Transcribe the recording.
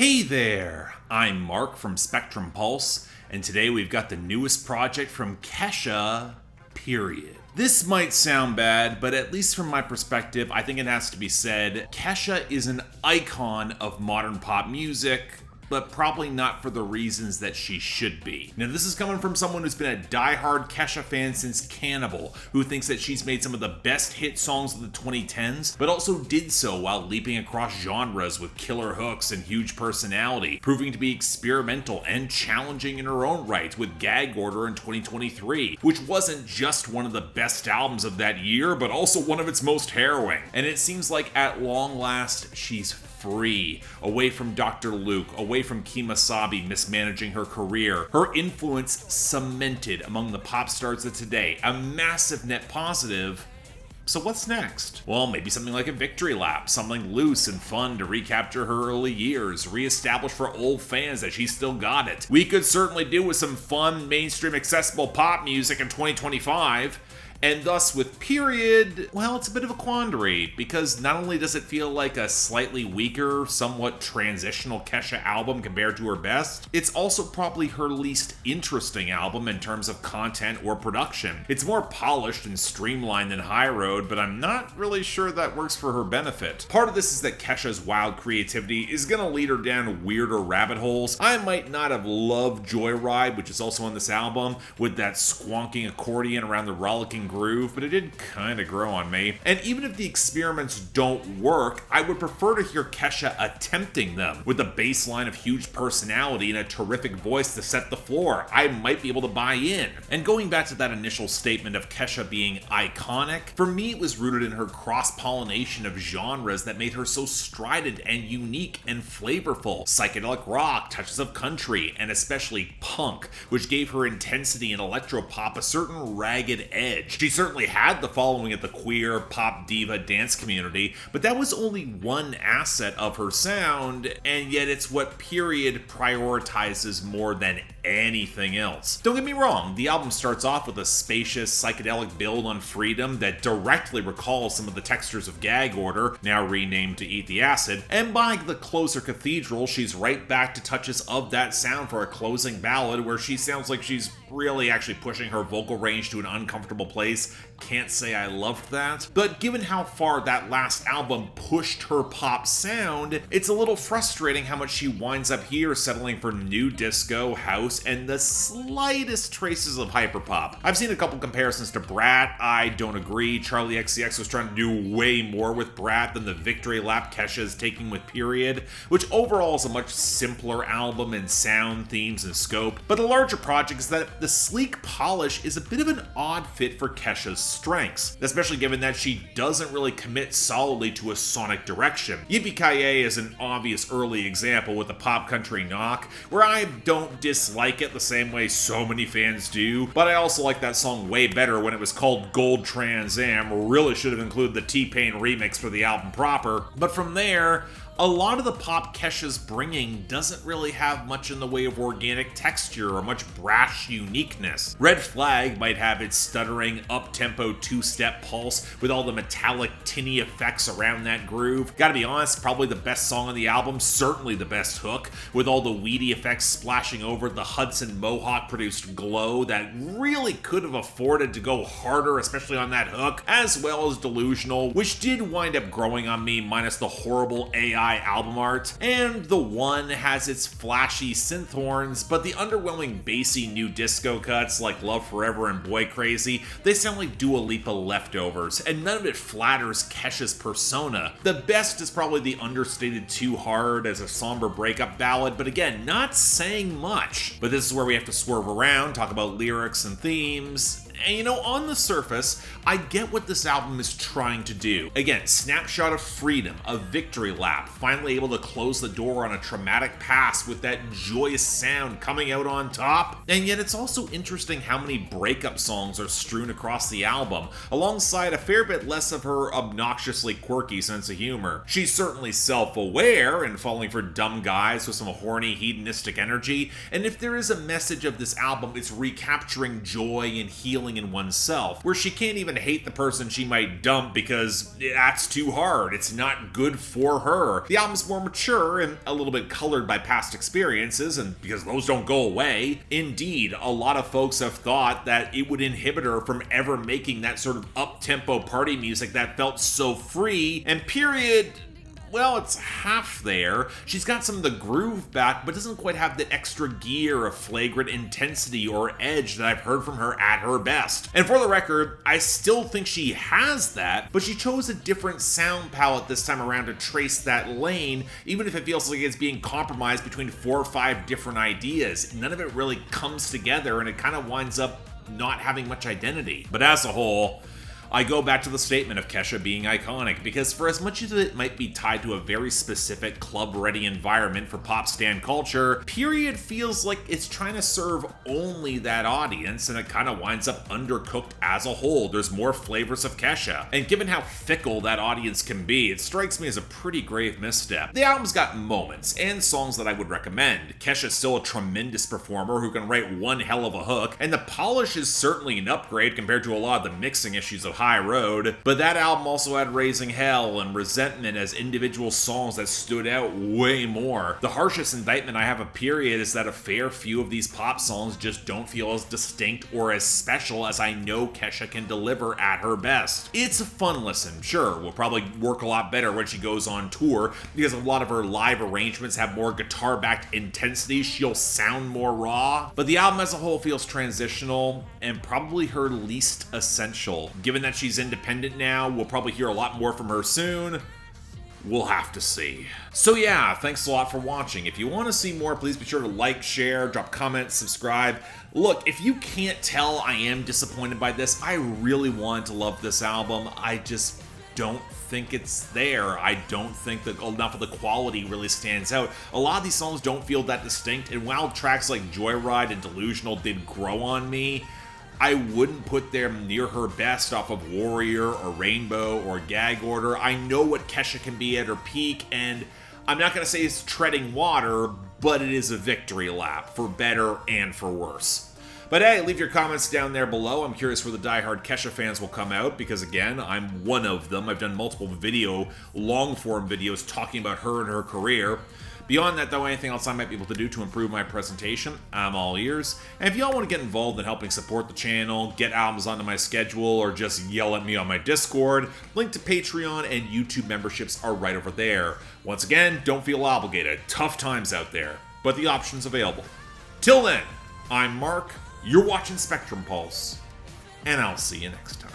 Hey there, I'm Mark from Spectrum Pulse, and today we've got the newest project from Kesha, period. This might sound bad, but at least from my perspective, I think it has to be said, Kesha is an icon of modern pop music, but probably not for the reasons that she should be. Now, this is coming from someone who's been a diehard Kesha fan since Cannibal, who thinks that she's made some of the best hit songs of the 2010s, but also did so while leaping across genres with killer hooks and huge personality, proving to be experimental and challenging in her own right with Gag Order in 2023, which wasn't just one of the best albums of that year, but also one of its most harrowing. And it seems like at long last, she's free, away from Dr. Luke, away from Kemosabe mismanaging her career, her influence cemented among the pop stars of today, a massive net positive. So what's next? Well, maybe something like a victory lap, something loose and fun to recapture her early years, reestablish for old fans that she's still got it. We could certainly do with some fun, mainstream, accessible pop music in 2025. And thus, with Period, well, it's a bit of a quandary, because not only does it feel like a slightly weaker, somewhat transitional Kesha album compared to her best, it's also probably her least interesting album in terms of content or production. It's more polished and streamlined than High Road, but I'm not really sure that works for her benefit. Part of this is that Kesha's wild creativity is gonna lead her down weirder rabbit holes. I might not have loved Joyride, which is also on this album, with that squonking accordion around the rollicking groove, but it did kind of grow on me. And even if the experiments don't work, I would prefer to hear Kesha attempting them with a bass line of huge personality and a terrific voice to set the floor. I might be able to buy in. And going back to that initial statement of Kesha being iconic, for me it was rooted in her cross-pollination of genres that made her so strident and unique and flavorful. Psychedelic rock, touches of country, and especially punk, which gave her intensity and electropop a certain ragged edge. She certainly had the following of the queer, pop diva dance community, but that was only one asset of her sound, and yet it's what Period prioritizes more than anything else. Don't get me wrong, the album starts off with a spacious, psychedelic build on Freedom that directly recalls some of the textures of Gag Order, now renamed to Eat the Acid, and by the closer Cathedral, she's right back to touches of that sound for a closing ballad where she sounds like she's really actually pushing her vocal range to an uncomfortable place. Can't say I loved that. But given how far that last album pushed her pop sound, it's a little frustrating how much she winds up here settling for new disco, house, and the slightest traces of hyperpop. I've seen a couple comparisons to Brat. I don't agree. Charlie XCX was trying to do way more with Brat than the victory lap Kesha is taking with Period, which overall is a much simpler album in sound, themes, and scope. But the larger project is that the sleek polish is a bit of an odd fit for Kesha's strengths, especially given that she doesn't really commit solidly to a sonic direction. Yippee-Ki-Yay is an obvious early example with the pop country knock, where I don't dislike it the same way so many fans do, but I also like that song way better when it was called Gold Trans Am. Really should have included the T-Pain remix for the album proper. But from there, a lot of the pop Kesha's bringing doesn't really have much in the way of organic texture or much brash uniqueness. Red Flag might have its stuttering, up-tempo two-step pulse with all the metallic, tinny effects around that groove. Gotta be honest, probably the best song on the album, certainly the best hook, with all the weedy effects splashing over the Hudson Mohawk-produced glow that really could have afforded to go harder, especially on that hook, as well as Delusional, which did wind up growing on me minus the horrible AI album art, and The One has its flashy synth horns, but the underwhelming bassy new disco cuts like Love Forever and Boy Crazy, they sound like Dua Lipa leftovers, and none of it flatters Kesha's persona. The best is probably the understated Too Hard as a somber breakup ballad, but again, not saying much. But this is where we have to swerve around, talk about lyrics and themes. And you know, on the surface, I get what this album is trying to do. Again, snapshot of freedom, a victory lap, finally able to close the door on a traumatic past with that joyous sound coming out on top. And yet it's also interesting how many breakup songs are strewn across the album, alongside a fair bit less of her obnoxiously quirky sense of humor. She's certainly self-aware and falling for dumb guys with some horny, hedonistic energy, and if there is a message of this album, it's recapturing joy and healing feeling in oneself, where she can't even hate the person she might dump because that's too hard. It's not good for her. The album's more mature and a little bit colored by past experiences, and because those don't go away. Indeed, a lot of folks have thought that it would inhibit her from ever making that sort of up-tempo party music that felt so free, and Period, well, it's half there. She's got some of the groove back, but doesn't quite have the extra gear of flagrant intensity or edge that I've heard from her at her best. And for the record, I still think she has that, but she chose a different sound palette this time around to trace that lane, even if it feels like it's being compromised between 4 or 5 different ideas. None of it really comes together, and it kind of winds up not having much identity. But as a whole, I go back to the statement of Kesha being iconic, because for as much as it might be tied to a very specific club-ready environment for pop stan culture, Period feels like it's trying to serve only that audience, and it kind of winds up undercooked as a whole. There's more flavors of Kesha, and given how fickle that audience can be, it strikes me as a pretty grave misstep. The album's got moments and songs that I would recommend. Kesha's still a tremendous performer who can write one hell of a hook, and the polish is certainly an upgrade compared to a lot of the mixing issues of High Road, but that album also had Raising Hell and Resentment as individual songs that stood out way more. The harshest indictment I have of Period is that a fair few of these pop songs just don't feel as distinct or as special as I know Kesha can deliver at her best. It's a fun listen, sure, will probably work a lot better when she goes on tour, because a lot of her live arrangements have more guitar-backed intensity, she'll sound more raw, but the album as a whole feels transitional and probably her least essential. Given that she's independent now, we'll probably hear a lot more from her soon. We'll have to see. So yeah, thanks a lot for watching. If you want to see more, please be sure to like, share, drop comments, subscribe. Look, if you can't tell I am disappointed by this, I really wanted to love this album. I just don't think it's there. I don't think that enough of the quality really stands out. A lot of these songs don't feel that distinct, and while tracks like Joyride and Delusional did grow on me, I wouldn't put them near her best off of Warrior or Rainbow or Gag Order. I know what Kesha can be at her peak, and I'm not going to say it's treading water, but it is a victory lap, for better and for worse. But hey, leave your comments down there below. I'm curious where the diehard Kesha fans will come out, because again, I'm one of them. I've done multiple long-form videos talking about her and her career. Beyond that, though, anything else I might be able to do to improve my presentation, I'm all ears. And if y'all want to get involved in helping support the channel, get albums onto my schedule, or just yell at me on my Discord, link to Patreon and YouTube memberships are right over there. Once again, don't feel obligated. Tough times out there, but the option's available. Till then, I'm Mark, you're watching Spectrum Pulse, and I'll see you next time.